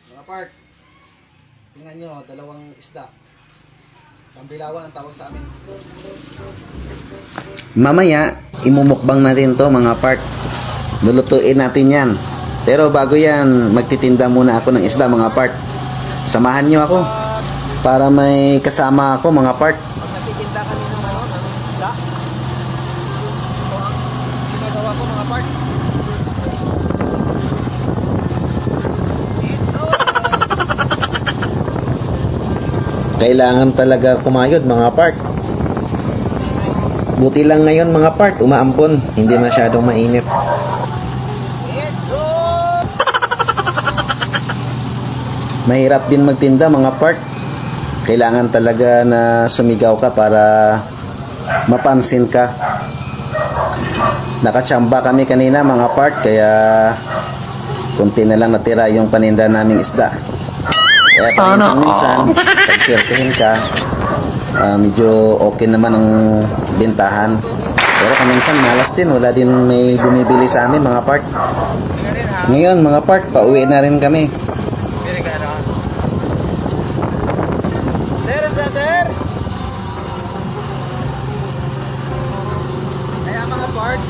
Mga part, tingnan nyo, dalawang isda. Tambilawan ang tawag sa amin. Mamaya, imumukbang natin to mga part. Lulutuin natin yan. Pero bago yan, magtitinda muna ako ng isda mga part. Samahan nyo ako para may kasama ako mga part. Pag nagtitinda kami ng isda, ito ang ginagawa ko mga part. Kailangan talaga kumayod mga part. Buti lang ngayon mga part, umaampon. Hindi masyadong mainit. Mahirap din magtinda mga part. Kailangan talaga na sumigaw ka para mapansin ka. Nakachamba kami kanina mga part, kaya kunti na lang natira yung paninda naming isda. Kaya paminsan-minsan, pag swertehin ka, medyo okay naman ang bintahan. Pero paminsan malas din, wala din may bumibili sa amin mga part. Ngayon mga part, pauwi na rin kami. Sir, sir! Kaya mga parts,